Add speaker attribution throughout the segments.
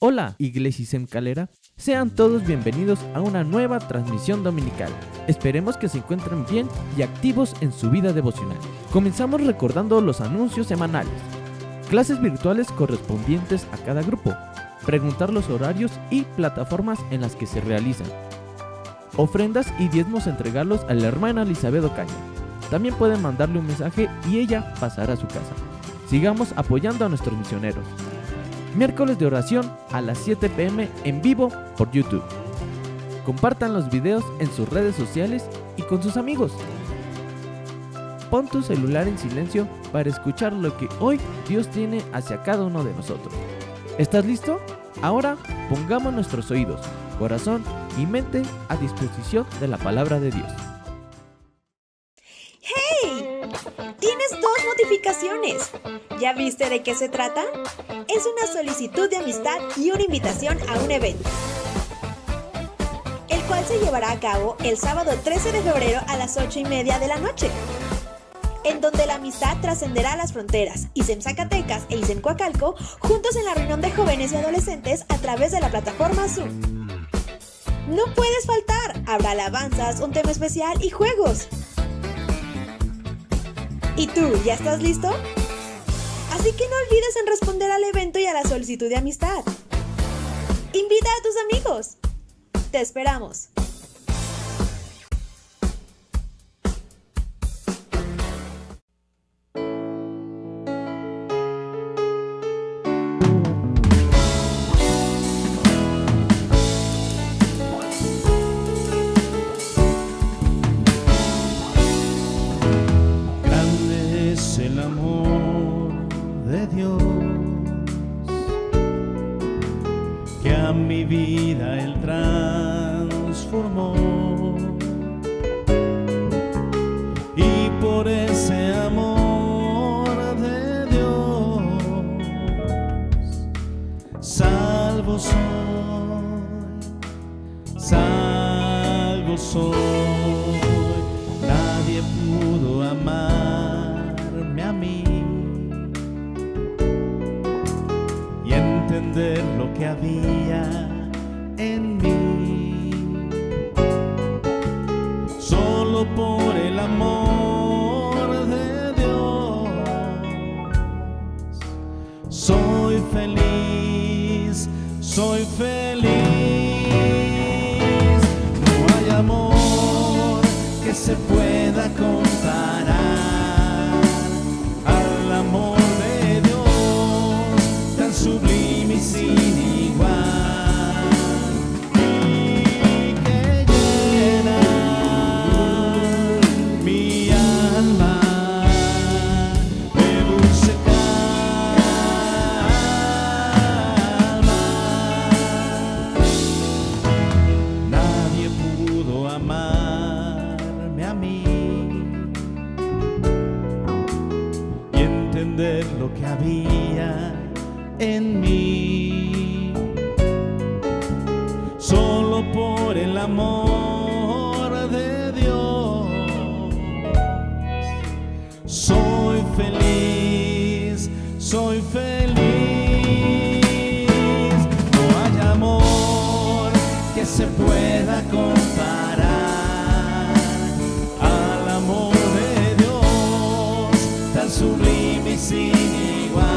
Speaker 1: Hola, Iglesia Calera. Sean todos bienvenidos a una nueva transmisión dominical. Esperemos que se encuentren bien y activos en su vida devocional. Comenzamos recordando los anuncios semanales, clases virtuales correspondientes a cada grupo, preguntar los horarios y plataformas en las que se realizan, ofrendas y diezmos entregarlos a la hermana Elizabeth Ocaña. También pueden mandarle un mensaje y ella pasará a su casa. Sigamos apoyando a nuestros misioneros. Miércoles de oración a las 7 p.m. en vivo por YouTube. Compartan los videos en sus redes sociales y con sus amigos. Pon tu celular en silencio para escuchar lo que hoy Dios tiene hacia cada uno de nosotros. ¿Estás listo? Ahora pongamos nuestros oídos, corazón y mente a disposición de la palabra de Dios.
Speaker 2: ¡Hey! Tienes 2 notificaciones. ¿Ya viste de qué se trata? Es una solicitud de amistad y una invitación a un evento, el cual se llevará a cabo el sábado 13 de febrero a las 8:30 de la noche, en donde la amistad trascenderá a las fronteras, ISEM Zacatecas e ISEM Coacalco, juntos en la reunión de jóvenes y adolescentes a través de la plataforma Zoom. No puedes faltar, habrá alabanzas, un tema especial y juegos. ¿Y tú, ya estás listo? Así que no olvides en responder al evento y a la solicitud de amistad. Invita a tus amigos. Te esperamos.
Speaker 3: Grande es el amor de Dios, que a mi vida Él transformó, y por ese amor de Dios salvo soy, salvo soy. Nadie pudo amarme a mí y entender lo que había en mí. Solo por el amor de Dios soy feliz, soy feliz. No hay amor que se pueda comparar al amor de Dios, tan sublime y sin igual, y que llena mi alma de dulce calma. Nadie pudo amarme a mí y entender lo que había en mí. Solo por el amor de Dios soy feliz, soy feliz. No hay amor que se pueda comparar al amor de Dios, tan sublime y sin igual,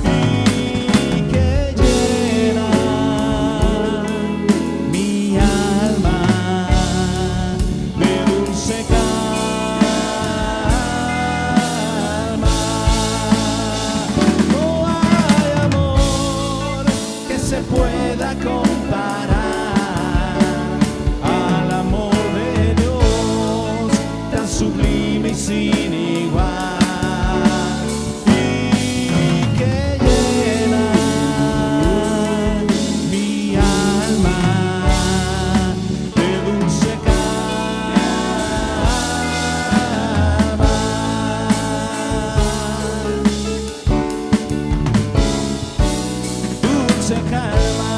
Speaker 3: y que llena mi alma de dulce calma. No hay amor que se pueda comparar al amor de Dios, tan sublime y sin igual, y que llena mi alma de dulce calma. Dulce calma.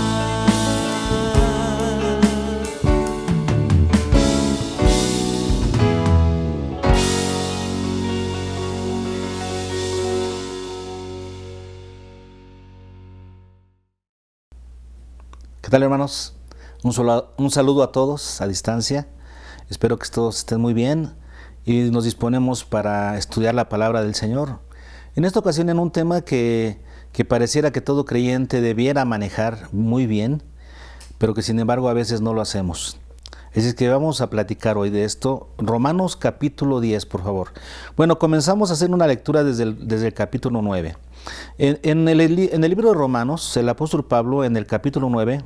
Speaker 4: ¿Qué tal, hermanos? Un saludo a todos a distancia. Espero que todos estén muy bien y nos disponemos para estudiar la palabra del Señor. En esta ocasión en un tema que pareciera que todo creyente debiera manejar muy bien, pero que sin embargo a veces no lo hacemos. Así que vamos a platicar hoy de esto. Romanos capítulo 10, por favor. Bueno, comenzamos a hacer una lectura desde el capítulo 9. En el libro de Romanos, el apóstol Pablo en el capítulo 9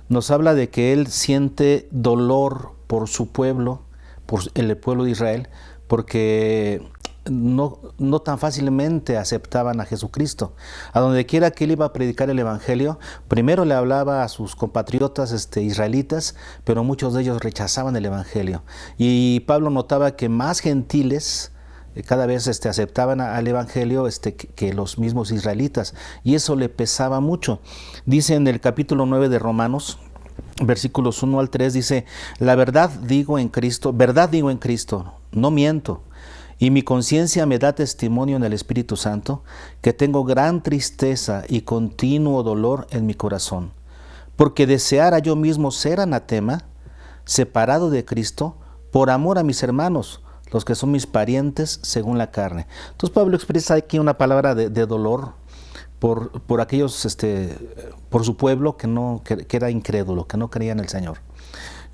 Speaker 4: nos habla de que él siente dolor por su pueblo, por el pueblo de Israel, porque no tan fácilmente aceptaban a Jesucristo. A donde quiera que él iba a predicar el evangelio, primero le hablaba a sus compatriotas israelitas, pero muchos de ellos rechazaban el evangelio. Y Pablo notaba que más gentiles cada vez aceptaban al evangelio que los mismos israelitas, y eso le pesaba mucho. Dice en el capítulo 9 de Romanos, versículos 1 al 3, dice: la verdad digo en Cristo, no miento, y mi conciencia me da testimonio en el Espíritu Santo, que tengo gran tristeza y continuo dolor en mi corazón, porque deseara yo mismo ser anatema, separado de Cristo, por amor a mis hermanos, los que son mis parientes según la carne. Entonces Pablo expresa aquí una palabra de dolor por aquellos, por su pueblo que era incrédulo, que no creía en el Señor.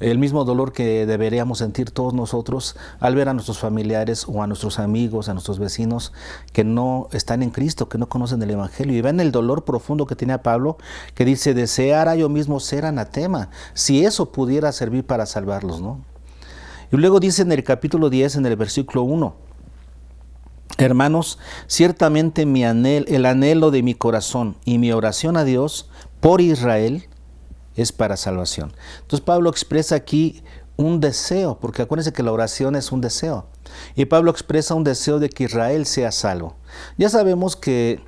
Speaker 4: El mismo dolor que deberíamos sentir todos nosotros al ver a nuestros familiares o a nuestros amigos, a nuestros vecinos que no están en Cristo, que no conocen el Evangelio. Y ven el dolor profundo que tenía Pablo, que dice: deseara yo mismo ser anatema, si eso pudiera servir para salvarlos, ¿no? Y luego dice en el capítulo 10, en el versículo 1, hermanos, ciertamente el anhelo de mi corazón y mi oración a Dios por Israel es para salvación. Entonces Pablo expresa aquí un deseo, porque acuérdense que la oración es un deseo. Y Pablo expresa un deseo de que Israel sea salvo. Ya sabemos que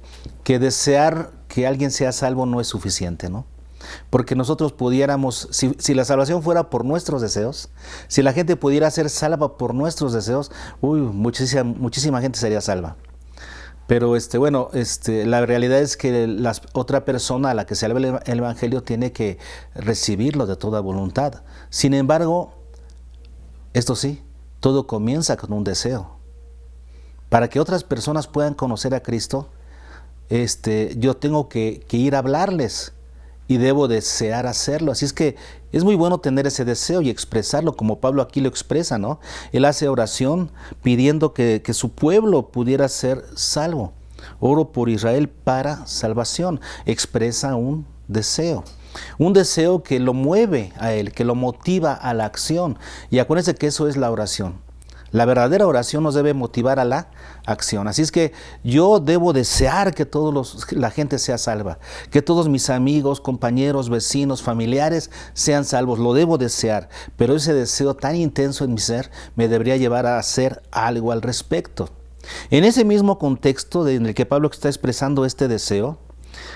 Speaker 4: desear que alguien sea salvo no es suficiente, ¿no? Porque nosotros pudiéramos, si la salvación fuera por nuestros deseos, si la gente pudiera ser salva por nuestros deseos, muchísima gente sería salva. Pero la realidad es que la otra persona a la que se habla el Evangelio tiene que recibirlo de toda voluntad. Sin embargo, esto sí, todo comienza con un deseo. Para que otras personas puedan conocer a Cristo, yo tengo que ir a hablarles. Y debo desear hacerlo. Así es que es muy bueno tener ese deseo y expresarlo, como Pablo aquí lo expresa, ¿no? Él hace oración pidiendo que su pueblo pudiera ser salvo. Oro por Israel para salvación. Expresa un deseo que lo mueve a él, que lo motiva a la acción. Y acuérdense que eso es la oración. La verdadera oración nos debe motivar a la acción. Así es que yo debo desear que la gente sea salva, que todos mis amigos, compañeros, vecinos, familiares sean salvos. Lo debo desear, pero ese deseo tan intenso en mi ser me debería llevar a hacer algo al respecto. En ese mismo contexto en el que Pablo está expresando este deseo,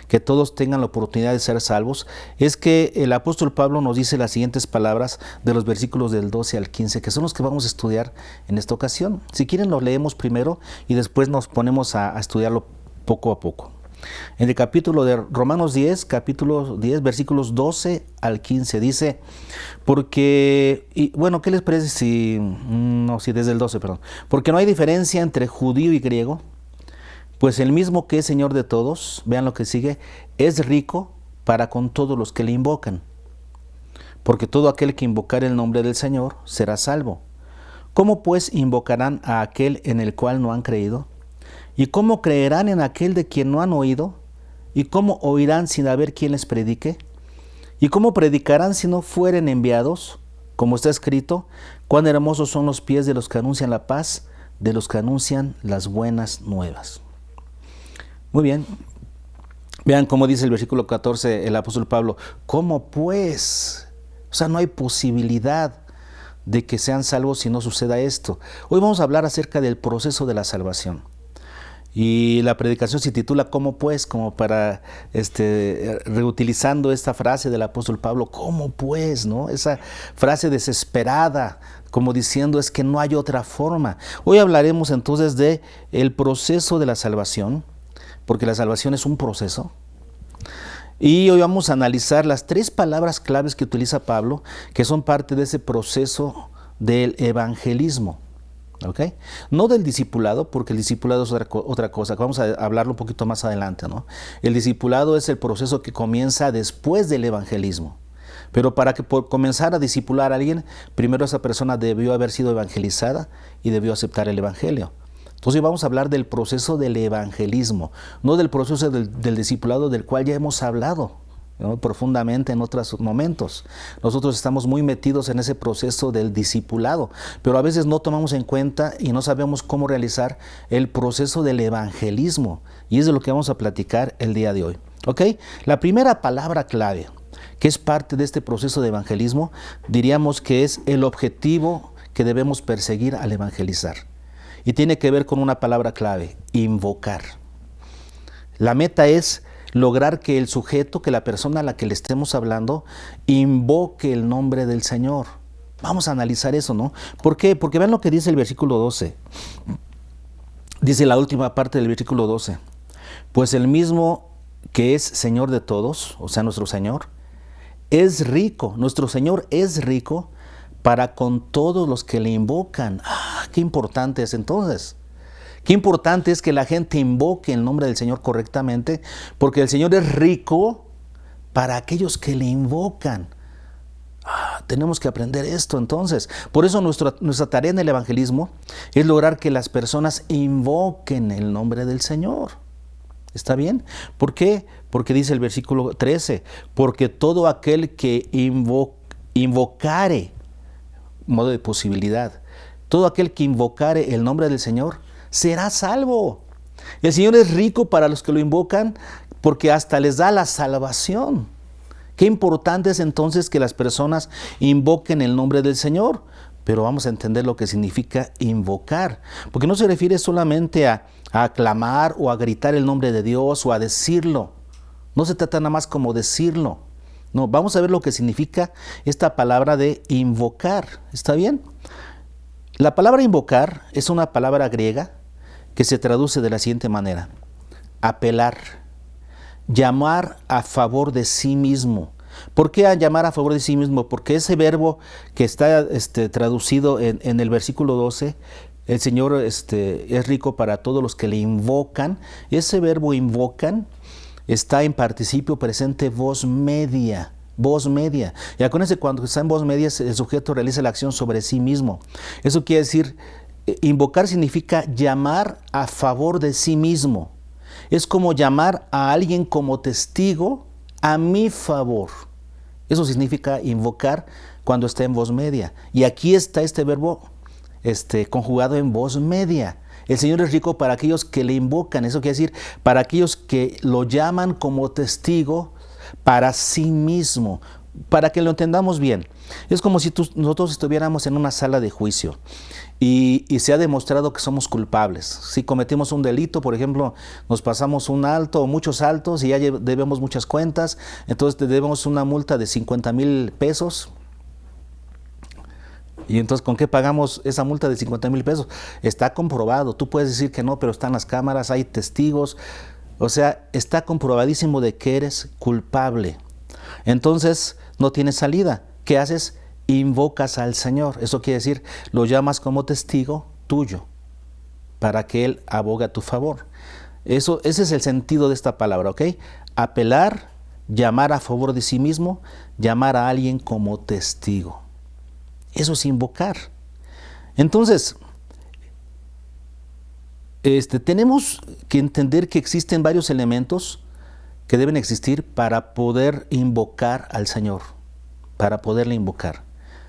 Speaker 4: que todos tengan la oportunidad de ser salvos, es que el apóstol Pablo nos dice las siguientes palabras de los versículos del 12 al 15, que son los que vamos a estudiar en esta ocasión. Si quieren los leemos primero y después nos ponemos a estudiarlo poco a poco. En el capítulo de Romanos 10, capítulo 10, versículos 12 al 15, dice: porque, ¿qué les parece si desde el 12, perdón? Porque no hay diferencia entre judío y griego, pues el mismo que es Señor de todos, vean lo que sigue, es rico para con todos los que le invocan. Porque todo aquel que invocare el nombre del Señor será salvo. ¿Cómo pues invocarán a aquel en el cual no han creído? ¿Y cómo creerán en aquel de quien no han oído? ¿Y cómo oirán sin haber quien les predique? ¿Y cómo predicarán si no fueren enviados? Como está escrito: cuán hermosos son los pies de los que anuncian la paz, de los que anuncian las buenas nuevas. Muy bien, vean cómo dice el versículo 14 el apóstol Pablo: ¿cómo pues? O sea, no hay posibilidad de que sean salvos si no suceda esto. Hoy vamos a hablar acerca del proceso de la salvación. Y la predicación se titula ¿cómo pues? Como para, reutilizando esta frase del apóstol Pablo, ¿cómo pues? ¿No? Esa frase desesperada, como diciendo es que no hay otra forma. Hoy hablaremos entonces de el proceso de la salvación, porque la salvación es un proceso. Y hoy vamos a analizar las 3 palabras claves que utiliza Pablo, que son parte de ese proceso del evangelismo. ¿Ok? No del discipulado, porque el discipulado es otra cosa, vamos a hablarlo un poquito más adelante, ¿no? El discipulado es el proceso que comienza después del evangelismo. Pero para que por comenzar a discipular a alguien, primero esa persona debió haber sido evangelizada y debió aceptar el evangelio. Entonces vamos a hablar del proceso del evangelismo, no del proceso del discipulado, del cual ya hemos hablado, ¿no?, profundamente en otros momentos. Nosotros estamos muy metidos en ese proceso del discipulado, pero a veces no tomamos en cuenta y no sabemos cómo realizar el proceso del evangelismo, y es de lo que vamos a platicar el día de hoy. ¿Ok? La primera palabra clave, que es parte de este proceso de evangelismo, diríamos que es el objetivo que debemos perseguir al evangelizar. Y tiene que ver con una palabra clave: invocar. La meta es lograr que el sujeto, que la persona a la que le estemos hablando, invoque el nombre del Señor. Vamos a analizar eso, ¿no? ¿Por qué? Porque vean lo que dice el versículo 12. Dice la última parte del versículo 12. Pues el mismo que es Señor de todos, o sea, nuestro Señor, es rico, nuestro Señor es rico para con todos los que le invocan. Qué importante es entonces. Qué importante es que la gente invoque el nombre del Señor correctamente, porque el Señor es rico para aquellos que le invocan. Tenemos que aprender esto entonces. Por eso nuestra tarea en el evangelismo es lograr que las personas invoquen el nombre del Señor. ¿Está bien? ¿Por qué? Porque dice el versículo 13, porque todo aquel que invocare, modo de posibilidad, todo aquel que invocare el nombre del Señor será salvo. El Señor es rico para los que lo invocan, porque hasta les da la salvación. Qué importante es entonces que las personas invoquen el nombre del Señor. Pero vamos a entender lo que significa invocar, porque no se refiere solamente a aclamar o a gritar el nombre de Dios o a decirlo. No se trata nada más como decirlo. No, vamos a ver lo que significa esta palabra de invocar. ¿Está bien? La palabra invocar es una palabra griega que se traduce de la siguiente manera: apelar, llamar a favor de sí mismo. ¿Por qué llamar a favor de sí mismo? Porque ese verbo que está traducido en el versículo 12, el Señor es rico para todos los que le invocan. Ese verbo invocan está en participio presente voz media. Voz media. Y acuérdense, cuando está en voz media, el sujeto realiza la acción sobre sí mismo. Eso quiere decir, invocar significa llamar a favor de sí mismo. Es como llamar a alguien como testigo a mi favor. Eso significa invocar cuando está en voz media. Y aquí está este verbo conjugado en voz media. El Señor es rico para aquellos que le invocan. Eso quiere decir, para aquellos que lo llaman como testigo para sí mismo. Para que lo entendamos bien, es como si nosotros estuviéramos en una sala de juicio y se ha demostrado que somos culpables. Si cometimos un delito, por ejemplo, nos pasamos un alto o muchos altos y ya debemos muchas cuentas, entonces debemos una multa de 50,000 pesos. Y entonces, ¿con qué pagamos esa multa de 50,000 pesos? Está comprobado. Tú puedes decir que no, pero están las cámaras, hay testigos. O sea, está comprobadísimo de que eres culpable. Entonces, no tienes salida. ¿Qué haces? Invocas al Señor. Eso quiere decir, lo llamas como testigo tuyo, para que Él abogue a tu favor. Ese es el sentido de esta palabra, ¿ok? Apelar, llamar a favor de sí mismo, llamar a alguien como testigo. Eso es invocar. Entonces, tenemos que entender que existen varios elementos que deben existir para poder invocar al Señor, para poderle invocar.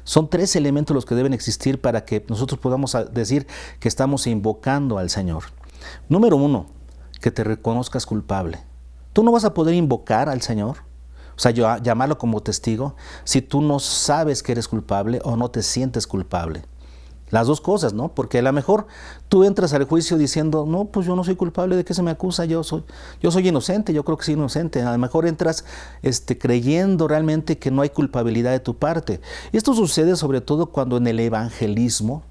Speaker 4: Son 3 elementos los que deben existir para que nosotros podamos decir que estamos invocando al Señor. Número 1, que te reconozcas culpable. Tú no vas a poder invocar al Señor, o sea, llamarlo como testigo, si tú no sabes que eres culpable o no te sientes culpable. Las dos cosas, ¿no? Porque a lo mejor tú entras al juicio diciendo, no, pues yo no soy culpable, ¿de qué se me acusa? Yo soy inocente, yo creo que soy inocente. A lo mejor entras creyendo realmente que no hay culpabilidad de tu parte. Y esto sucede sobre todo cuando en el evangelismo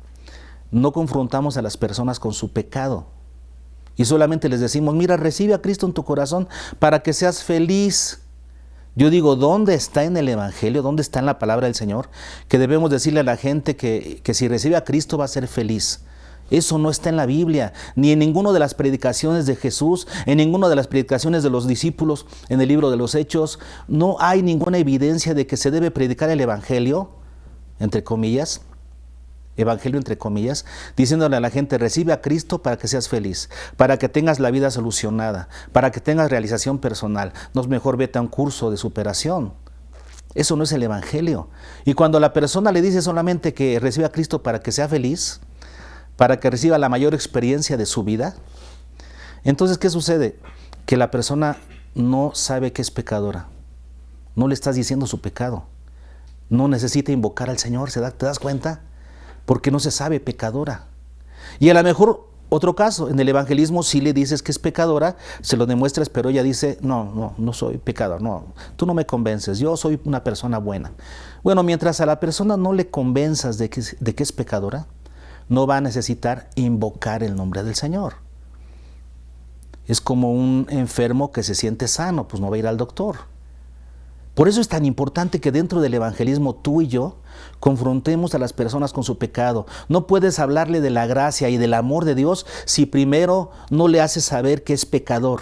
Speaker 4: no confrontamos a las personas con su pecado. Y solamente les decimos, mira, recibe a Cristo en tu corazón para que seas feliz. Yo digo, ¿dónde está en el Evangelio? ¿Dónde está en la palabra del Señor? Que debemos decirle a la gente que si recibe a Cristo va a ser feliz. Eso no está en la Biblia, ni en ninguna de las predicaciones de Jesús, en ninguna de las predicaciones de los discípulos, en el libro de los Hechos. No hay ninguna evidencia de que se debe predicar el Evangelio, entre comillas, Evangelio entre comillas, diciéndole a la gente, recibe a Cristo para que seas feliz, para que tengas la vida solucionada, para que tengas realización personal. No es mejor vete a un curso de superación. Eso no es el Evangelio. Y cuando la persona le dice solamente que recibe a Cristo para que sea feliz, para que reciba la mayor experiencia de su vida, entonces ¿qué sucede? Que la persona no sabe que es pecadora. No le estás diciendo su pecado. No necesita invocar al Señor, ¿te das cuenta? Porque no se sabe pecadora. Y a lo mejor otro caso, en el evangelismo sí le dices que es pecadora, se lo demuestras, pero ella dice, no soy pecador, no, tú no me convences, yo soy una persona buena. Bueno, mientras a la persona no le convenzas de que es pecadora, no va a necesitar invocar el nombre del Señor. Es como un enfermo que se siente sano, pues no va a ir al doctor. Por eso es tan importante que dentro del evangelismo tú y yo confrontemos a las personas con su pecado. No puedes hablarle de la gracia y del amor de Dios si primero no le haces saber que es pecador,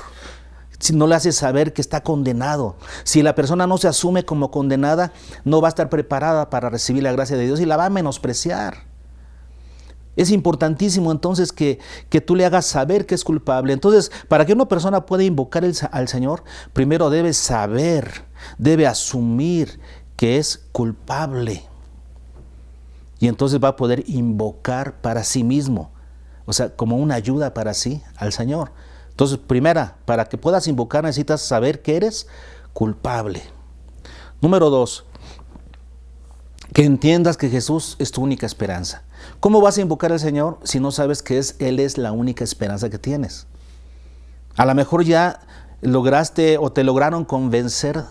Speaker 4: si no le haces saber que está condenado. Si la persona no se asume como condenada, no va a estar preparada para recibir la gracia de Dios y la va a menospreciar. Es importantísimo entonces que tú le hagas saber que es culpable. Entonces, para que una persona pueda invocar al Señor, primero debe saber, debe asumir que es culpable. Y entonces va a poder invocar para sí mismo, o sea, como una ayuda para sí al Señor. Entonces, primera, para que puedas invocar necesitas saber que eres culpable. Número 2, que entiendas que Jesús es tu única esperanza. ¿Cómo vas a invocar al Señor si no sabes que Él es la única esperanza que tienes? A lo mejor ya lograste o te lograron convencer,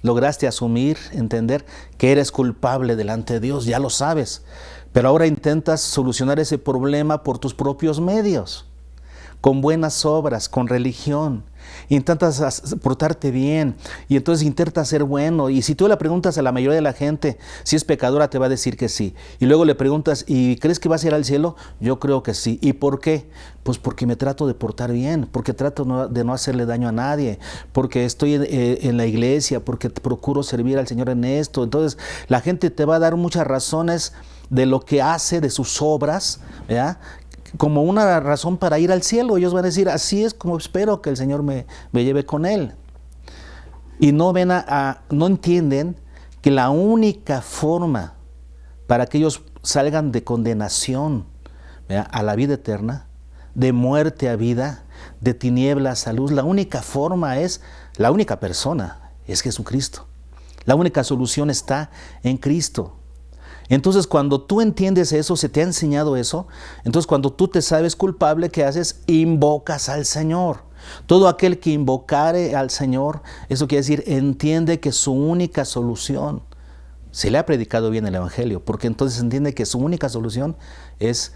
Speaker 4: lograste asumir, entender que eres culpable delante de Dios, ya lo sabes. Pero ahora intentas solucionar ese problema por tus propios medios, con buenas obras, con religión. Intentas portarte bien y entonces intentas ser bueno. Y si tú le preguntas a la mayoría de la gente si es pecadora, te va a decir que sí. Y luego le preguntas, ¿y crees que vas a ir al cielo? Yo creo que sí. ¿Y por qué? Pues porque me trato de portar bien, porque trato de no hacerle daño a nadie, porque estoy en la iglesia, porque procuro servir al Señor en esto. Entonces la gente te va a dar muchas razones de lo que hace, de sus obras, ¿verdad?, como una razón para ir al cielo. Ellos van a decir, así es como espero que el Señor me lleve con Él. Y no entienden que la única forma para que ellos salgan de condenación, ¿verdad?, a la vida eterna, de muerte a vida, de tinieblas a luz, la única persona es Jesucristo. La única solución está en Cristo. Entonces, cuando tú entiendes eso, se te ha enseñado eso, entonces cuando tú te sabes culpable, ¿qué haces? Invocas al Señor. Todo aquel que invocare al Señor, eso quiere decir, entiende que su única solución, se le ha predicado bien el Evangelio, porque entonces entiende que su única solución es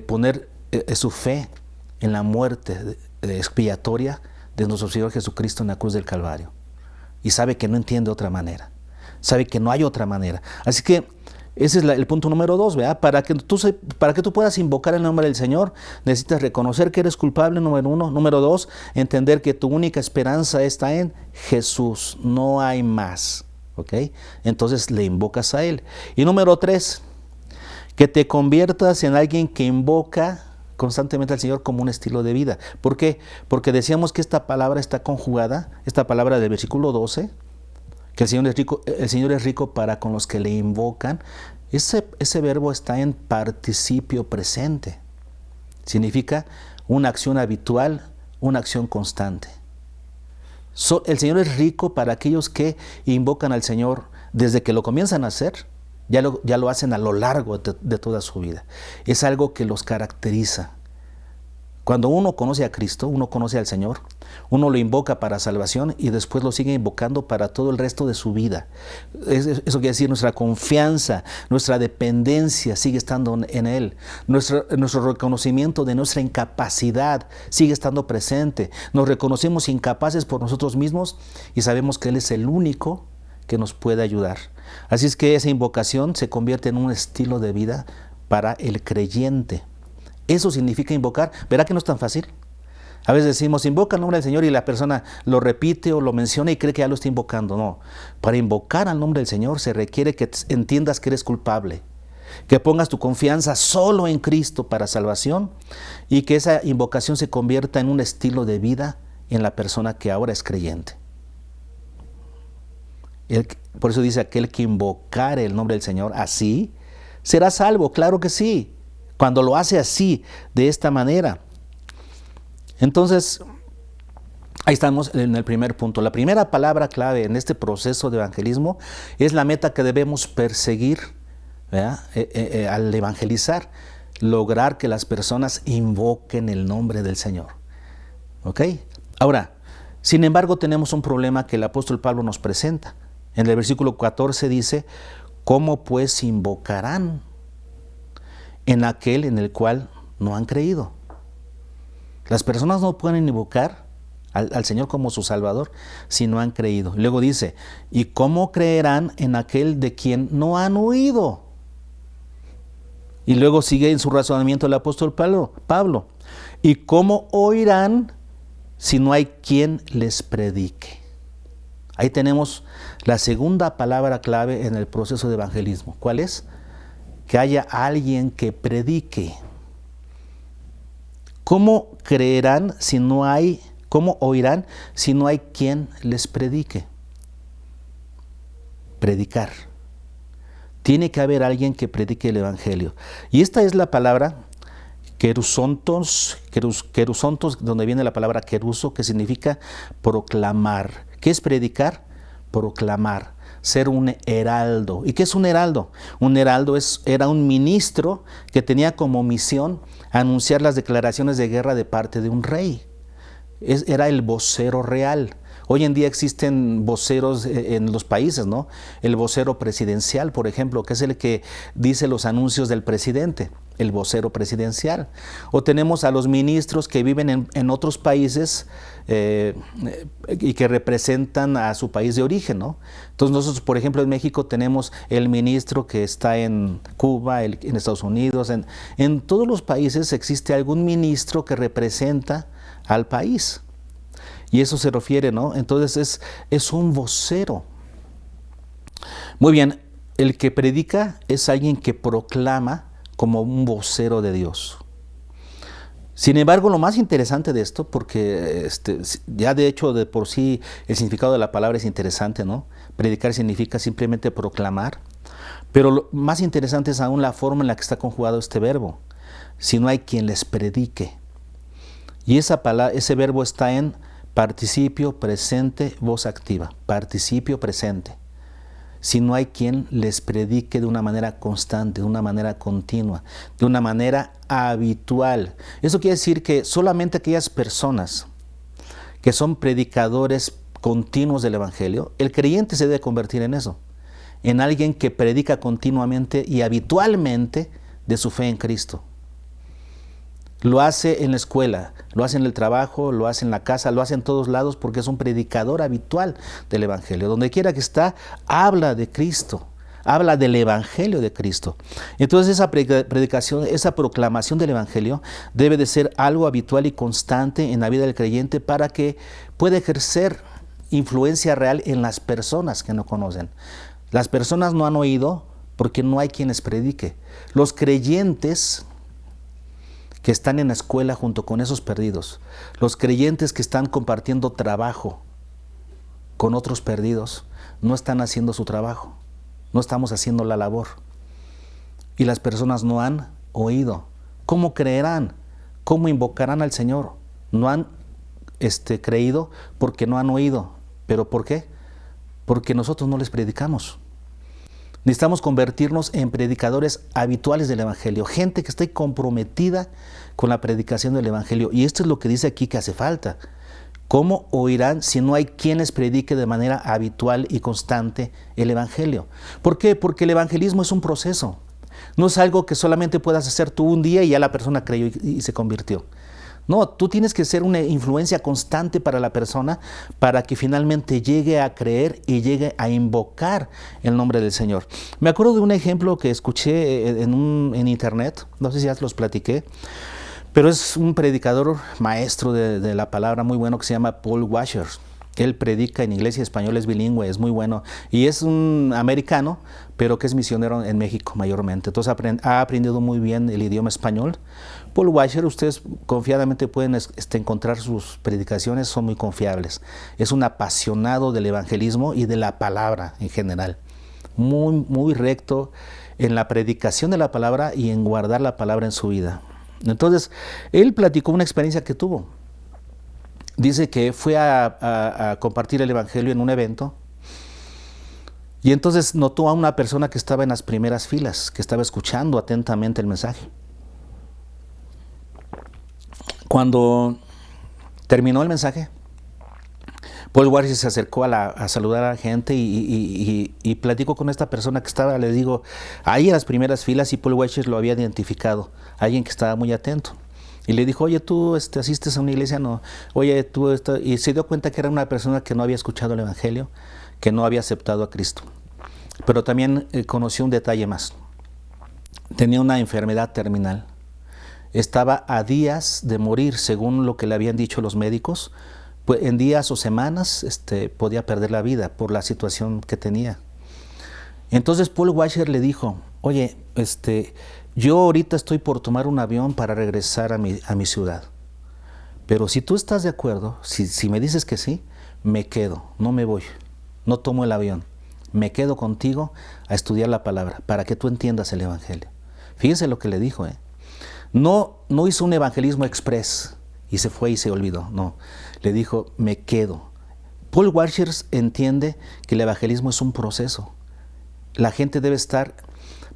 Speaker 4: poner su fe en la muerte expiatoria de nuestro Señor Jesucristo en la cruz del Calvario. Y sabe que no entiende otra manera, sabe que no hay otra manera. Así que ese es el punto número 2, ¿verdad? Para que tú puedas invocar el nombre del Señor, necesitas reconocer que eres culpable, número 1. Número 2, entender que tu única esperanza está en Jesús, no hay más, ¿ok? Entonces le invocas a Él. Y número 3, que te conviertas en alguien que invoca constantemente al Señor como un estilo de vida. ¿Por qué? Porque decíamos que esta palabra está conjugada, esta palabra del versículo 12, que el Señor es rico para con los que le invocan. Ese verbo está en participio presente. Significa una acción habitual, una acción constante. El Señor es rico para aquellos que invocan al Señor desde que lo comienzan a hacer, ya lo hacen a lo largo de toda su vida. Es algo que los caracteriza. Cuando uno conoce a Cristo, uno conoce al Señor, uno lo invoca para salvación y después lo sigue invocando para todo el resto de su vida. Eso quiere decir nuestra confianza, nuestra dependencia sigue estando en Él. Nuestro reconocimiento de nuestra incapacidad sigue estando presente. Nos reconocemos incapaces por nosotros mismos y sabemos que Él es el único que nos puede ayudar. Así es que esa invocación se convierte en un estilo de vida para el creyente. Eso significa invocar. ¿Verá que no es tan fácil? A veces decimos, invoca el nombre del Señor y la persona lo repite o lo menciona y cree que ya lo está invocando. No, para invocar al nombre del Señor se requiere que entiendas que eres culpable, que pongas tu confianza solo en Cristo para salvación y que esa invocación se convierta en un estilo de vida en la persona que ahora es creyente. Por eso dice, aquel que invocare el nombre del Señor así, será salvo. Claro que sí, cuando lo hace así, de esta manera. Entonces, ahí estamos en el primer punto. La primera palabra clave en este proceso de evangelismo es la meta que debemos perseguir, al evangelizar, lograr que las personas invoquen el nombre del Señor. ¿Ok? Ahora, sin embargo, tenemos un problema que el apóstol Pablo nos presenta. En el versículo 14 dice, ¿cómo pues invocarán en aquel en el cual no han creído? Las personas no pueden invocar al Señor como su Salvador si no han creído. Luego dice, ¿y cómo creerán en aquel de quien no han oído? Y luego sigue en su razonamiento el apóstol Pablo. ¿Y cómo oirán si no hay quien les predique? Ahí tenemos la segunda palabra clave en el proceso de evangelismo. ¿Cuál es? Que haya alguien que predique. ¿Cómo creerán si no hay, cómo oirán si no hay quien les predique? Predicar. Tiene que haber alguien que predique el evangelio. Y esta es la palabra querusontos, donde viene la palabra queruso, que significa proclamar. ¿Qué es predicar? Proclamar, ser un heraldo. ¿Y qué es un heraldo? Un heraldo era un ministro que tenía como misión anunciar las declaraciones de guerra de parte de un rey. Era el vocero real. Hoy en día existen voceros en los países, ¿no? El vocero presidencial, por ejemplo, que es el que dice los anuncios del presidente, el vocero presidencial. O tenemos a los ministros que viven en otros países y que representan a su país de origen, ¿no? Entonces nosotros, por ejemplo, en México tenemos el ministro que está en Cuba, en Estados Unidos, en todos los países existe algún ministro que representa al país. Y eso se refiere, ¿no? Entonces es un vocero. Muy bien, el que predica es alguien que proclama como un vocero de Dios. Sin embargo, lo más interesante de esto, porque ya de hecho de por sí el significado de la palabra es interesante, ¿no? Predicar significa simplemente proclamar, pero lo más interesante es aún la forma en la que está conjugado este verbo. Si no hay quien les predique. Y ese verbo está en participio presente, voz activa. Participio presente. Si no hay quien les predique de una manera constante, de una manera continua, de una manera habitual. Eso quiere decir que solamente aquellas personas que son predicadores continuos del Evangelio, el creyente se debe convertir en eso, en alguien que predica continuamente y habitualmente de su fe en Cristo. Lo hace en la escuela, lo hace en el trabajo, lo hace en la casa, lo hace en todos lados porque es un predicador habitual del Evangelio. Donde quiera que está, habla de Cristo, habla del Evangelio de Cristo. Entonces esa predicación, esa proclamación del Evangelio debe de ser algo habitual y constante en la vida del creyente para que pueda ejercer influencia real en las personas que no conocen. Las personas no han oído porque no hay quien les predique. Los creyentes que están en la escuela junto con esos perdidos, los creyentes que están compartiendo trabajo con otros perdidos, no están haciendo su trabajo, no estamos haciendo la labor. Y las personas no han oído. ¿Cómo creerán? ¿Cómo invocarán al Señor? No han creído porque no han oído. ¿Pero por qué? Porque nosotros no les predicamos. Necesitamos convertirnos en predicadores habituales del Evangelio, gente que esté comprometida con la predicación del Evangelio. Y esto es lo que dice aquí que hace falta. ¿Cómo oirán si no hay quien les predique de manera habitual y constante el Evangelio? ¿Por qué? Porque el evangelismo es un proceso. No es algo que solamente puedas hacer tú un día y ya la persona creyó y se convirtió. No, tú tienes que ser una influencia constante para la persona para que finalmente llegue a creer y llegue a invocar el nombre del Señor. Me acuerdo de un ejemplo que escuché en internet, no sé si ya los platiqué, pero es un predicador maestro de la palabra muy bueno que se llama Paul Washer. Él predica en inglés y español, es bilingüe, es muy bueno. Y es un americano, pero que es misionero en México mayormente. Entonces ha aprendido muy bien el idioma español. Paul Washer, ustedes confiadamente pueden encontrar sus predicaciones, son muy confiables. Es un apasionado del evangelismo y de la palabra en general. Muy, muy recto en la predicación de la palabra y en guardar la palabra en su vida. Entonces, él platicó una experiencia que tuvo. Dice que fue a compartir el evangelio en un evento y entonces notó a una persona que estaba en las primeras filas, que estaba escuchando atentamente el mensaje. Cuando terminó el mensaje, Paul Washer se acercó a saludar a la gente y platicó con esta persona que estaba, le digo, ahí en las primeras filas, y Paul Washer lo había identificado, alguien que estaba muy atento. Y le dijo, oye, ¿tú asistes a una iglesia? No. Oye, tú... Y se dio cuenta que era una persona que no había escuchado el evangelio, que no había aceptado a Cristo. Pero también conoció un detalle más. Tenía una enfermedad terminal. Estaba a días de morir, según lo que le habían dicho los médicos. Pues en días o semanas podía perder la vida por la situación que tenía. Entonces Paul Washer le dijo, oye, yo ahorita estoy por tomar un avión para regresar a mi ciudad. Pero si tú estás de acuerdo, si me dices que sí, me quedo, no me voy, no tomo el avión. Me quedo contigo a estudiar la palabra para que tú entiendas el evangelio. Fíjense lo que le dijo. No hizo un evangelismo express y se fue y se olvidó. No, le dijo, me quedo. Paul Washer entiende que el evangelismo es un proceso. La gente debe estar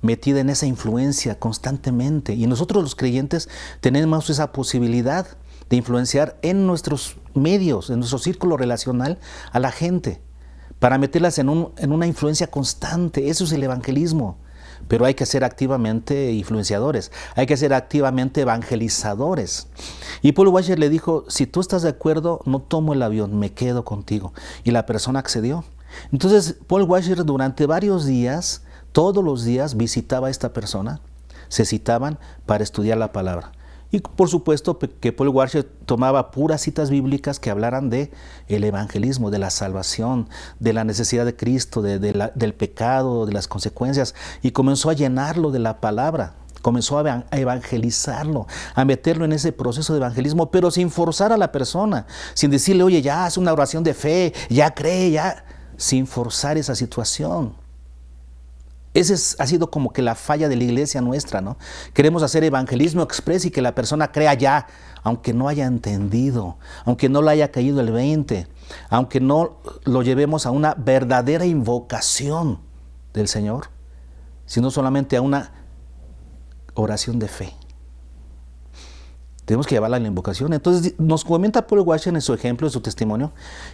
Speaker 4: metida en esa influencia constantemente. Y nosotros los creyentes tenemos esa posibilidad de influenciar en nuestros medios, en nuestro círculo relacional a la gente, para meterlas en una influencia constante. Eso es el evangelismo. Pero hay que ser activamente influenciadores, hay que ser activamente evangelizadores. Y Paul Washer le dijo, si tú estás de acuerdo, no tomo el avión, me quedo contigo. Y la persona accedió. Entonces Paul Washer durante varios días, todos los días visitaba a esta persona, se citaban para estudiar la palabra. Y por supuesto que Paul Washer tomaba puras citas bíblicas que hablaran de el evangelismo, de la salvación, de la necesidad de Cristo, del pecado, de las consecuencias, y comenzó a llenarlo de la palabra, comenzó a evangelizarlo, a meterlo en ese proceso de evangelismo, pero sin forzar a la persona, sin decirle, oye, ya haz una oración de fe, ya cree, ya, sin forzar esa situación. Esa ha sido como que la falla de la iglesia nuestra, ¿no? Queremos hacer evangelismo express y que la persona crea ya, aunque no haya entendido, aunque no le haya caído el 20, aunque no lo llevemos a una verdadera invocación del Señor, sino solamente a una oración de fe. Tenemos que llevarla a la invocación. Entonces nos comenta Paul Washer en su ejemplo, en su testimonio,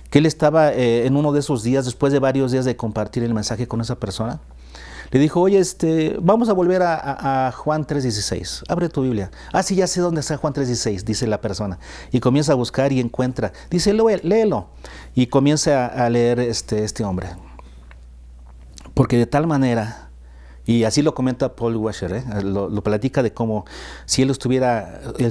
Speaker 4: que él estaba en uno de esos días, después de varios días de compartir el mensaje con esa persona, le dijo, oye, vamos a volver a Juan 3:16. Abre tu Biblia. Ah, sí, ya sé dónde está Juan 3:16, dice la persona. Y comienza a buscar y encuentra. Dice, léelo. Y comienza a leer este hombre. Porque de tal manera, y así lo comenta Paul Washer, lo platica de cómo si él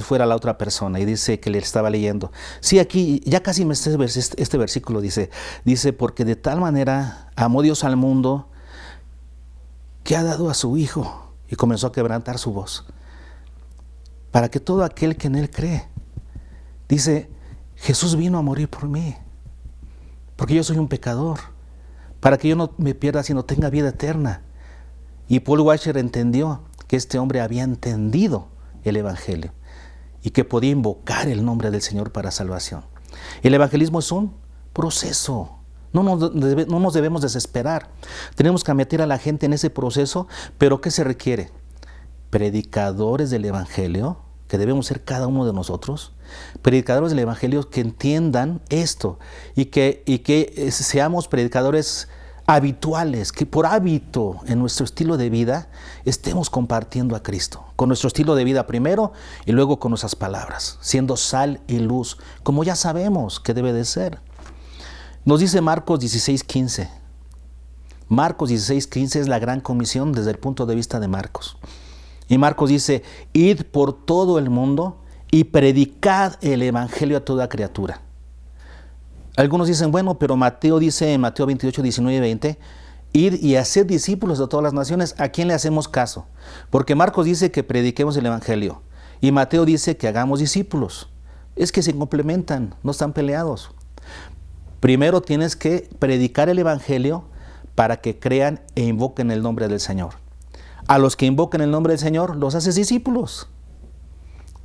Speaker 4: fuera la otra persona, y dice que le estaba leyendo. Sí, aquí ya casi me sé este versículo, dice, porque de tal manera amó Dios al mundo, que ha dado a su Hijo, y comenzó a quebrantar su voz, para que todo aquel que en Él cree, dice, Jesús vino a morir por mí, porque yo soy un pecador, para que yo no me pierda, sino tenga vida eterna. Y Paul Washer entendió que este hombre había entendido el Evangelio, y que podía invocar el nombre del Señor para salvación. El evangelismo es un proceso, No nos debemos desesperar. Tenemos que meter a la gente en ese proceso, pero ¿qué se requiere? Predicadores del Evangelio, que debemos ser cada uno de nosotros, predicadores del Evangelio que entiendan esto y que seamos predicadores habituales, que por hábito en nuestro estilo de vida estemos compartiendo a Cristo, con nuestro estilo de vida primero y luego con nuestras palabras, siendo sal y luz, como ya sabemos que debe de ser. Nos dice Marcos 16:15. Marcos 16:15 es la gran comisión desde el punto de vista de Marcos. Y Marcos dice, id por todo el mundo y predicad el Evangelio a toda criatura. Algunos dicen, bueno, pero Mateo dice en Mateo 28, 19 y 20, id y haced discípulos de todas las naciones. ¿A quién le hacemos caso? Porque Marcos dice que prediquemos el Evangelio y Mateo dice que hagamos discípulos. Es que se complementan, no están peleados. Primero tienes que predicar el Evangelio para que crean e invoquen el nombre del Señor. A los que invoquen el nombre del Señor los haces discípulos.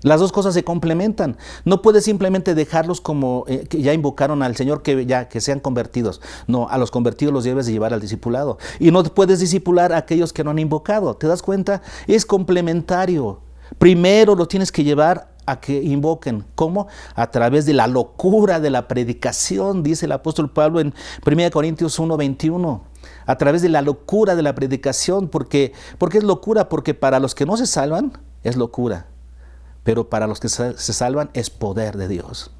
Speaker 4: Las dos cosas se complementan. No puedes simplemente dejarlos como que ya invocaron al Señor, que sean convertidos. No, a los convertidos los debes de llevar al discipulado. Y no puedes discipular a aquellos que no han invocado. ¿Te das cuenta? Es complementario. Primero los tienes que llevar a que invoquen. ¿Cómo? A través de la locura de la predicación, dice el apóstol Pablo en 1 Corintios 1:21. A través de la locura de la predicación. ¿Por qué es locura? Porque para los que no se salvan es locura, pero para los que se salvan es poder de Dios.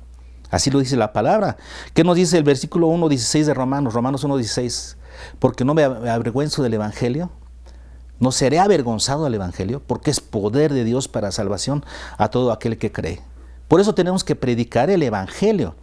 Speaker 4: Así lo dice la palabra. ¿Qué nos dice el versículo 1:16 de Romanos 1:16? Porque no me avergüenzo del Evangelio, no seré avergonzado del Evangelio, porque es poder de Dios para salvación a todo aquel que cree. Por eso tenemos que predicar el Evangelio.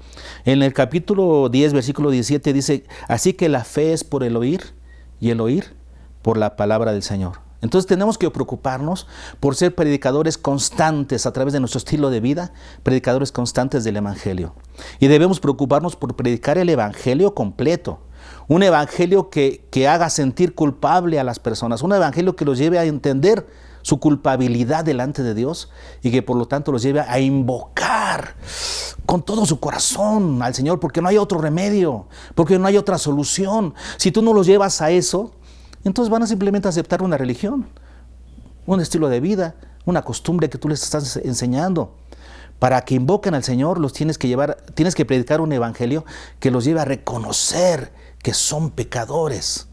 Speaker 4: En el capítulo 10, versículo 17 dice, así que la fe es por el oír y el oír por la palabra del Señor. Entonces tenemos que preocuparnos por ser predicadores constantes a través de nuestro estilo de vida, predicadores constantes del Evangelio. Y debemos preocuparnos por predicar el Evangelio completo. Un evangelio que haga sentir culpable a las personas, un evangelio que los lleve a entender su culpabilidad delante de Dios y que por lo tanto los lleve a invocar con todo su corazón al Señor, porque no hay otro remedio, porque no hay otra solución. Si tú no los llevas a eso, entonces van a simplemente aceptar una religión, un estilo de vida, una costumbre que tú les estás enseñando. Para que invoquen al Señor los tienes que predicar un evangelio que los lleve a reconocer que son pecadores.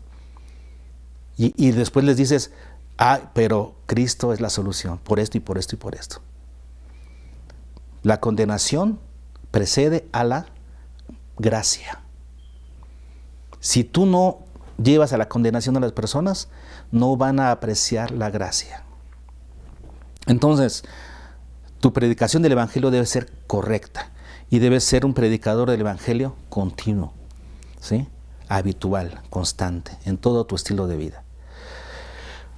Speaker 4: Y después les dices, pero Cristo es la solución, por esto y por esto y por esto. La condenación precede a la gracia. Si tú no llevas a la condenación a las personas, no van a apreciar la gracia. Entonces, tu predicación del Evangelio debe ser correcta y debes ser un predicador del Evangelio continuo, ¿sí? Habitual, constante, en todo tu estilo de vida.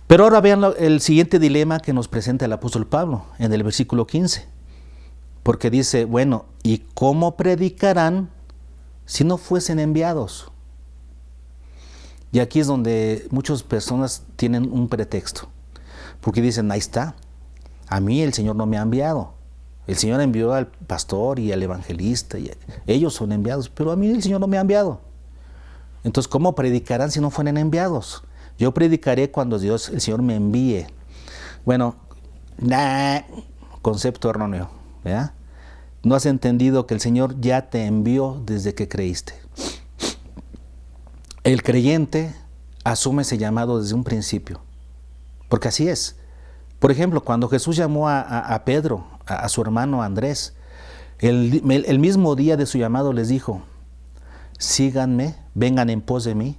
Speaker 4: Pero ahora vean el siguiente dilema que nos presenta el apóstol Pablo en el versículo 15. Porque dice, bueno, ¿y cómo predicarán si no fuesen enviados? Y aquí es donde muchas personas tienen un pretexto. Porque dicen, ahí está, a mí el Señor no me ha enviado. El Señor envió al pastor y al evangelista, y ellos son enviados, pero a mí el Señor no me ha enviado. Entonces, ¿cómo predicarán si no fueren enviados? Yo predicaré cuando el Señor me envíe. Bueno, concepto erróneo, ¿verdad? No has entendido que el Señor ya te envió desde que creíste. El creyente asume ese llamado desde un principio, porque así es. Por ejemplo, cuando Jesús llamó a Pedro, a su hermano Andrés, el mismo día de su llamado les dijo, síganme, vengan en pos de mí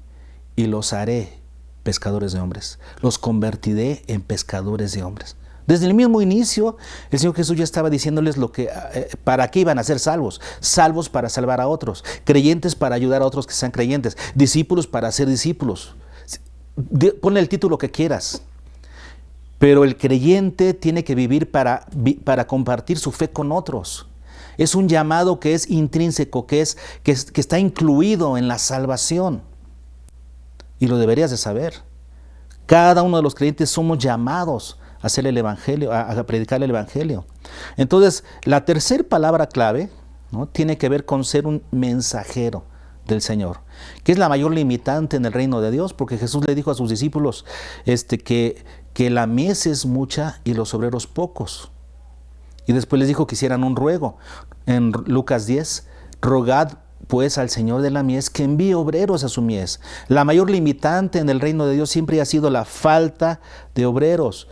Speaker 4: y los haré pescadores de hombres. Los convertiré en pescadores de hombres. Desde el mismo inicio, el Señor Jesús ya estaba diciéndoles para qué iban a ser salvos. Salvos para salvar a otros, creyentes para ayudar a otros que sean creyentes, discípulos para ser discípulos. Ponle el título que quieras. Pero el creyente tiene que vivir para compartir su fe con otros. Es un llamado que es intrínseco, que está incluido en la salvación. Y lo deberías de saber. Cada uno de los creyentes somos llamados a hacer el evangelio, a predicar el evangelio. Entonces, la tercera palabra clave, ¿no?, tiene que ver con ser un mensajero del Señor, que es la mayor limitante en el reino de Dios, porque Jesús le dijo a sus discípulos que la mies es mucha y los obreros pocos. Y después les dijo que hicieran un ruego. En Lucas 10, rogad pues al Señor de la mies que envíe obreros a su mies. La mayor limitante en el reino de Dios siempre ha sido la falta de obreros.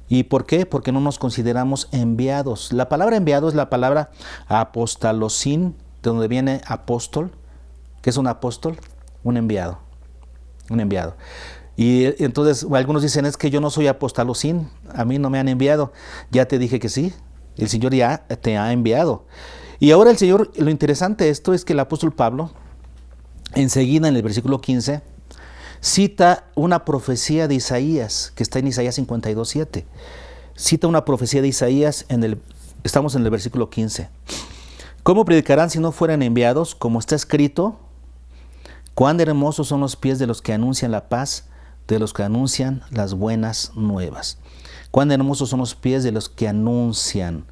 Speaker 4: ¿Y por qué? Porque no nos consideramos enviados. La palabra enviado es la palabra apostalosin, de donde viene apóstol. ¿Qué es un apóstol? Un enviado. Un enviado. Y entonces algunos dicen, es que yo no soy apostalosin, a mí no me han enviado. Ya te dije que sí, el Señor ya te ha enviado. Y ahora el Señor, lo interesante de esto es que el apóstol Pablo, enseguida en el versículo 15, cita una profecía de Isaías, que está en Isaías 52:7. Cita una profecía de Isaías, estamos en el versículo 15. ¿Cómo predicarán si no fueran enviados? Como está escrito, cuán hermosos son los pies de los que anuncian la paz, de los que anuncian las buenas nuevas. Cuán hermosos son los pies de los que anuncian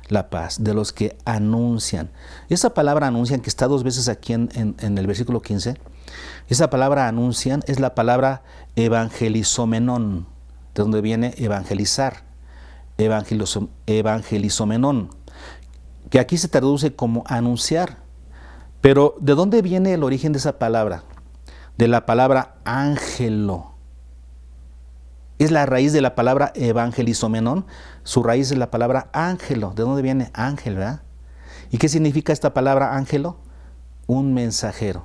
Speaker 4: la paz, de los que anuncian. Esa palabra anuncian, que está 2 veces aquí en el versículo 15, esa palabra anuncian es la palabra evangelizomenón, de donde viene evangelizar, evangelizomenón, que aquí se traduce como anunciar. Pero ¿de dónde viene el origen de esa palabra? De la palabra ángelo. Es la raíz de la palabra evangelizomenón. Su raíz es la palabra ángelo. ¿De dónde viene ángel, verdad? ¿Y qué significa esta palabra ángelo? Un mensajero.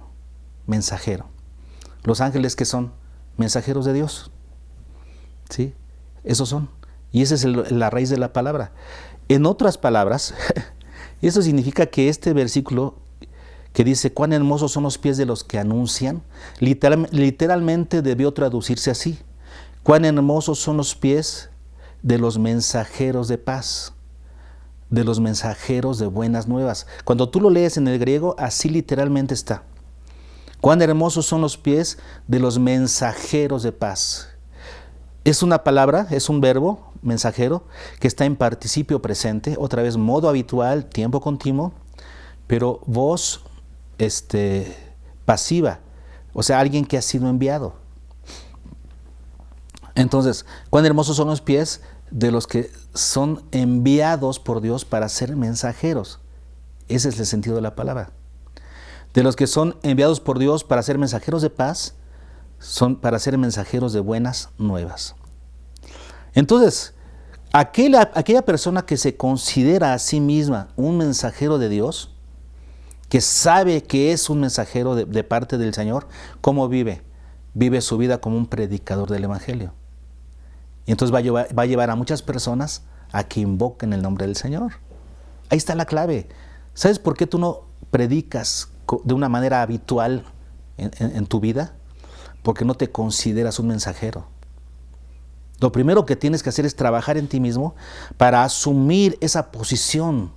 Speaker 4: Mensajero. Los ángeles, ¿qué son? Mensajeros de Dios. ¿Sí? Esos son. Y esa es la raíz de la palabra. En otras palabras, eso significa que este versículo que dice, cuán hermosos son los pies de los que anuncian, literalmente debió traducirse así. Cuán hermosos son los pies de los mensajeros de paz, de los mensajeros de buenas nuevas. Cuando tú lo lees en el griego, así literalmente está. Cuán hermosos son los pies de los mensajeros de paz. Es una palabra, es un verbo, mensajero, que está en participio presente, otra vez modo habitual, tiempo continuo, pero voz pasiva, o sea, alguien que ha sido enviado. Entonces, cuán hermosos son los pies de los que son enviados por Dios para ser mensajeros. Ese es el sentido de la palabra. De los que son enviados por Dios para ser mensajeros de paz, son para ser mensajeros de buenas nuevas. Entonces, aquella persona que se considera a sí misma un mensajero de Dios, que sabe que es un mensajero de parte del Señor, ¿cómo vive? Vive su vida como un predicador del Evangelio. Y entonces va a llevar a muchas personas a que invoquen el nombre del Señor. Ahí está la clave. ¿Sabes por qué tú no predicas de una manera habitual en tu vida? Porque no te consideras un mensajero. Lo primero que tienes que hacer es trabajar en ti mismo para asumir esa posición.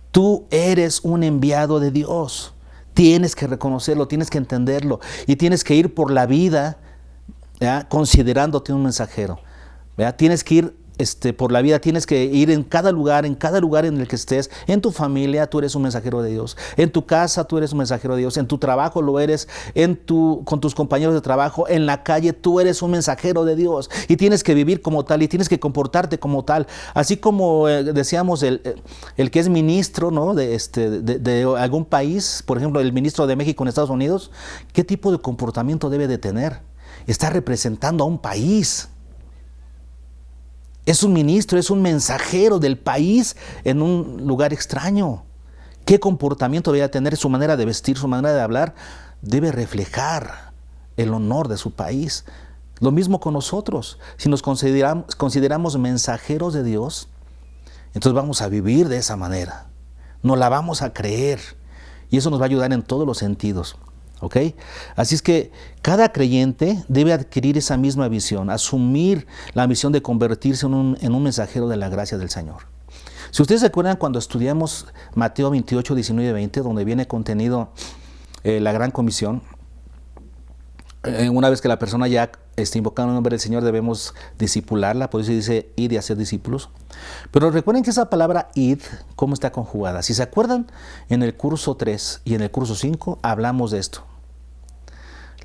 Speaker 4: Tú eres un enviado de Dios. Tienes que reconocerlo, tienes que entenderlo y tienes que ir por la vida, ¿verdad?, considerándote un mensajero, ¿verdad? Tienes que ir por la vida, tienes que ir en cada lugar en el que estés. En tu familia tú eres un mensajero de Dios, en tu casa tú eres un mensajero de Dios, en tu trabajo lo eres, con tus compañeros de trabajo, en la calle tú eres un mensajero de Dios y tienes que vivir como tal y tienes que comportarte como tal. Así como decíamos el que es ministro, ¿no?, de algún país, por ejemplo el ministro de México en Estados Unidos, ¿qué tipo de comportamiento debe de tener? Está representando a un país. Es un ministro, es un mensajero del país en un lugar extraño. ¿Qué comportamiento debe tener? Su manera de vestir, su manera de hablar, debe reflejar el honor de su país. Lo mismo con nosotros. Si nos consideramos mensajeros de Dios, entonces vamos a vivir de esa manera. Nos la vamos a creer. Y eso nos va a ayudar en todos los sentidos. ¿Ok? Así es que cada creyente debe adquirir esa misma visión, asumir la misión de convertirse en un mensajero de la gracia del Señor. Si ustedes se acuerdan cuando estudiamos Mateo 28, 19 y 20, donde viene contenido la gran comisión, una vez que la persona ya invocando el nombre del Señor, debemos discipularla, por eso dice id y hacer discípulos. Pero recuerden que esa palabra id, ¿cómo está conjugada? Si se acuerdan, en el curso 3 y en el curso 5 hablamos de esto.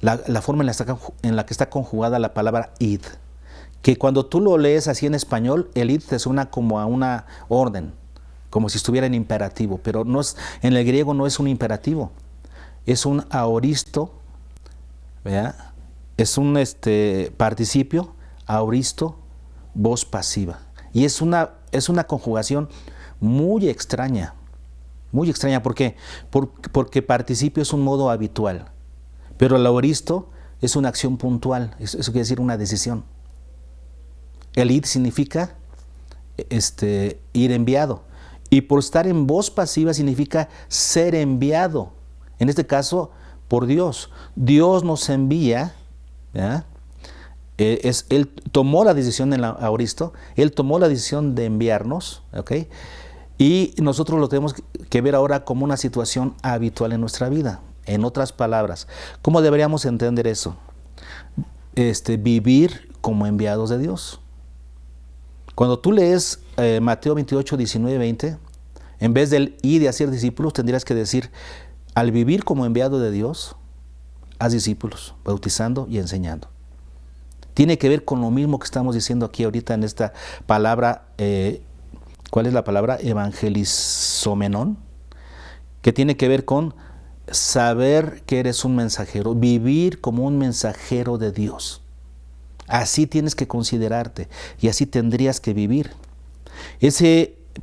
Speaker 4: La forma en la que está conjugada la palabra id, que cuando tú lo lees así en español, el id te suena como a una orden, como si estuviera en imperativo, pero no es, en el griego no es un imperativo, es un aoristo, ¿verdad? Es un participio, aoristo, voz pasiva. Y es una conjugación muy extraña. Muy extraña, ¿por qué? Porque participio es un modo habitual, pero el aoristo es una acción puntual, eso quiere decir una decisión. El id significa ir enviado, y por estar en voz pasiva significa ser enviado. En este caso, por Dios. Dios nos envía, ¿ya? Él tomó la decisión en el aoristo, Él tomó la decisión de enviarnos, ¿ok? Y nosotros lo tenemos que ver ahora como una situación habitual en nuestra vida. En otras palabras, ¿cómo deberíamos entender eso? Vivir como enviados de Dios. Cuando tú lees Mateo 28, 19, 20, en vez del ir y hacer discípulos, tendrías que decir, al vivir como enviado de Dios, haz discípulos, bautizando y enseñando. Tiene que ver con lo mismo que estamos diciendo aquí ahorita en esta palabra, ¿cuál es la palabra? Evangelizomenón, que tiene que ver con saber que eres un mensajero, vivir como un mensajero de Dios. Así tienes que considerarte y así tendrías que vivir.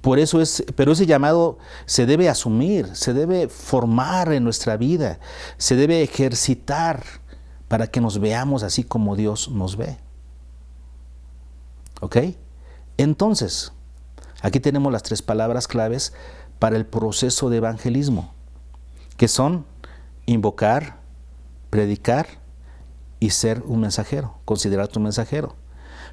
Speaker 4: Pero ese llamado se debe asumir, se debe formar en nuestra vida, se debe ejercitar para que nos veamos así como Dios nos ve. ¿Ok? Entonces, aquí tenemos las 3 palabras claves para el proceso de evangelismo, que son invocar, predicar y ser un mensajero, considerarte un mensajero.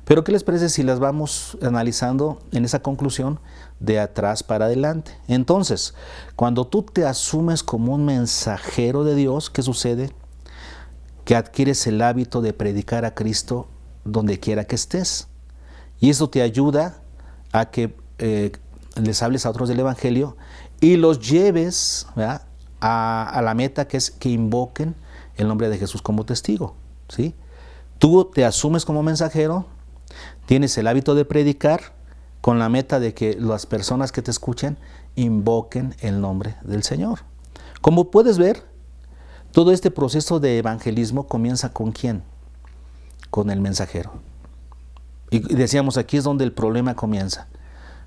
Speaker 4: Pero ¿qué les parece si las vamos analizando en esa conclusión de atrás para adelante? Entonces, cuando tú te asumes como un mensajero de Dios, ¿qué sucede? Que adquieres el hábito de predicar a Cristo donde quiera que estés. Y eso te ayuda a que les hables a otros del Evangelio y los lleves, ¿verdad?, a la meta, que es que invoquen el nombre de Jesús como testigo, ¿sí? Tú te asumes como mensajero, tienes el hábito de predicar con la meta de que las personas que te escuchen invoquen el nombre del Señor. Como puedes ver, todo este proceso de evangelismo comienza ¿con quién? Con el mensajero. Y decíamos, aquí es donde el problema comienza,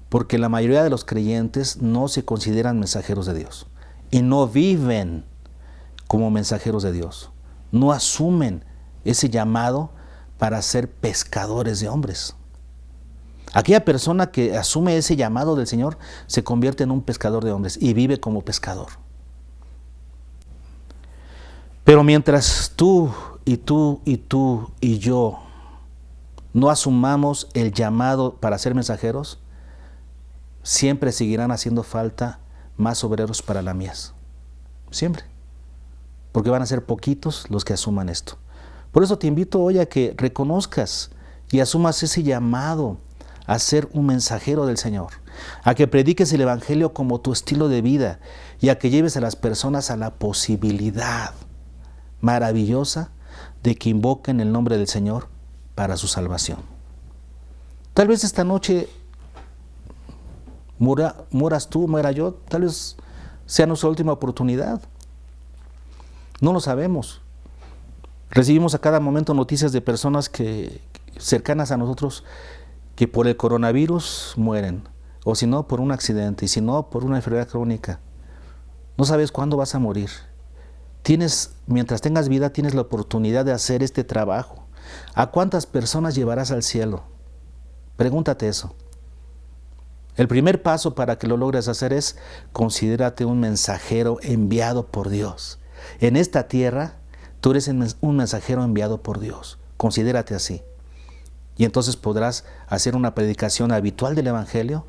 Speaker 4: porque la mayoría de los creyentes no se consideran mensajeros de Dios y no viven como mensajeros de Dios, no asumen ese llamado para ser pescadores de hombres. Aquella persona que asume ese llamado del Señor se convierte en un pescador de hombres y vive como pescador. Pero mientras tú y yo no asumamos el llamado para ser mensajeros, siempre seguirán haciendo falta más obreros para la mies. Siempre. Porque van a ser poquitos los que asuman esto. Por eso te invito hoy a que reconozcas y asumas ese llamado a ser un mensajero del Señor, a que prediques el Evangelio como tu estilo de vida y a que lleves a las personas a la posibilidad maravillosa de que invoquen el nombre del Señor para su salvación. Tal vez esta noche mueras tú, muera yo, tal vez sea nuestra última oportunidad. No lo sabemos. Recibimos a cada momento noticias de personas cercanas a nosotros que por el coronavirus mueren, o si no por un accidente, y si no por una enfermedad crónica. No sabes cuándo vas a morir. Mientras tengas vida, tienes la oportunidad de hacer este trabajo. ¿A cuántas personas llevarás al cielo? Pregúntate eso. El primer paso para que lo logres hacer es considérate un mensajero enviado por Dios. En esta tierra, tú eres un mensajero enviado por Dios. Considérate así. Y entonces podrás hacer una predicación habitual del Evangelio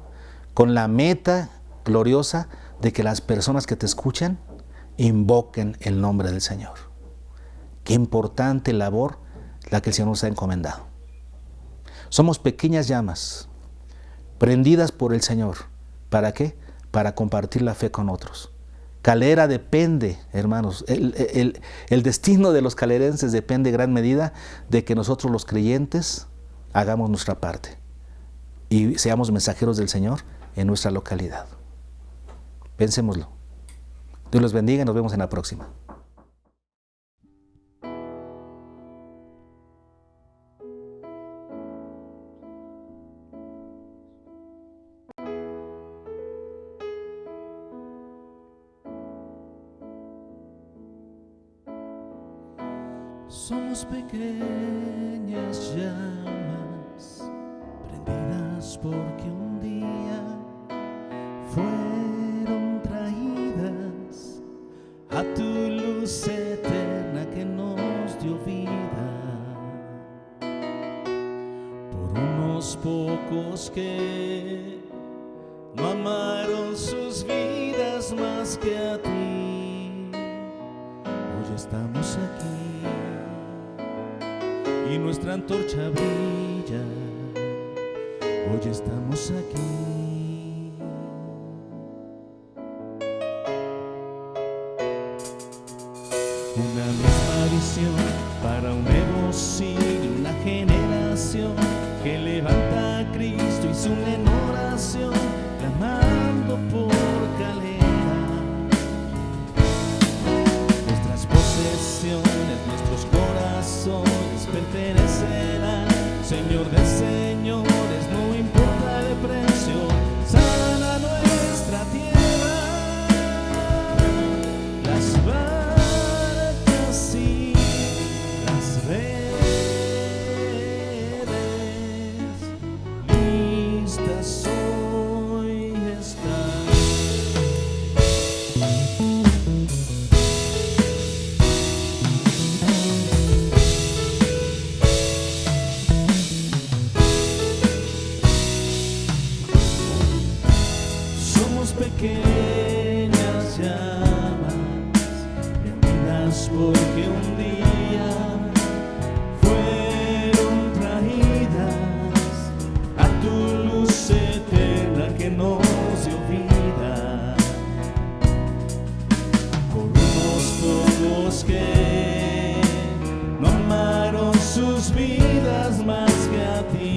Speaker 4: con la meta gloriosa de que las personas que te escuchen invoquen el nombre del Señor. Qué importante labor la que el Señor nos ha encomendado. Somos pequeñas llamas, prendidas por el Señor. ¿Para qué? Para compartir la fe con otros. Calera depende, hermanos, el destino de los calerenses depende en gran medida de que nosotros los creyentes hagamos nuestra parte y seamos mensajeros del Señor en nuestra localidad. Pensémoslo. Dios los bendiga y nos vemos en la próxima.
Speaker 3: Somos pequeñas llamas prendidas porque un día fueron traídas a tu luz eterna que nos dio vida. Por unos pocos que no amaron sus vidas más que a ti, hoy estamos aquí y nuestra antorcha brilla, hoy estamos aquí. Una misma visión para un nuevo siglo, una generación que levanta a Cristo y se une en oración, clamando por Calera. Nuestras posesiones, nuestros corazones pertenecer al Señor de señores, no importa el precio, sana nuestra tierra, las barcas y las redes, listas hoy están. Pequeñas llamas prendidas porque un día fueron traídas a tu luz eterna que nos dio vida. Por unos pocos que no amaron sus vidas más que a ti,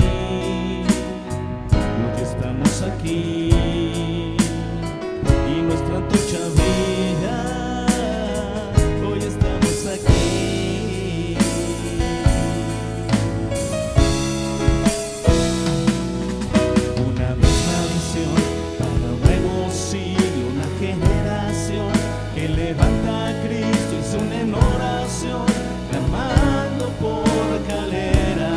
Speaker 3: hoy estamos aquí. Nuestra antorcha brilla, hoy estamos aquí. Una misma visión para un nuevo siglo, una generación que levanta a Cristo y se une en oración, clamando por Calera.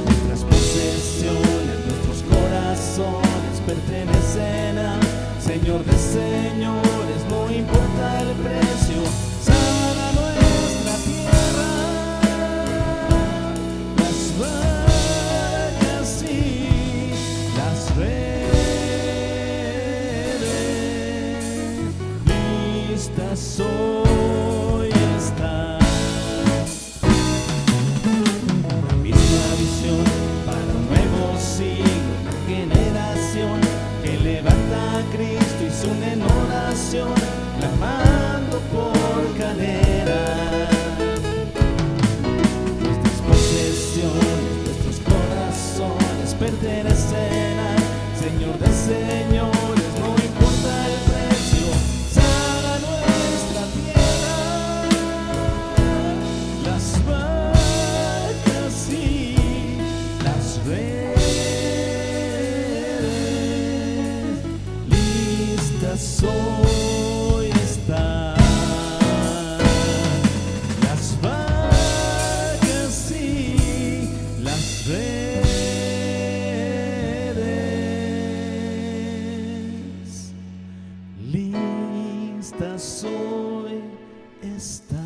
Speaker 3: Nuestras posesiones, nuestros corazones pertenecen al Señor de señores, no importa el precio, sana nuestra tierra, las barcas y las redes, listas hoy están. La misma visión para un nuevo siglo, una generación que levanta a Cristo y se une en oración, clamando por Calera. Nuestras posesiones, nuestros corazones pertenecen al Señor de señores, no importa el precio, sana nuestra tierra, las barcas y las redes, hoy están. Las barcas y las redes, listas hoy están.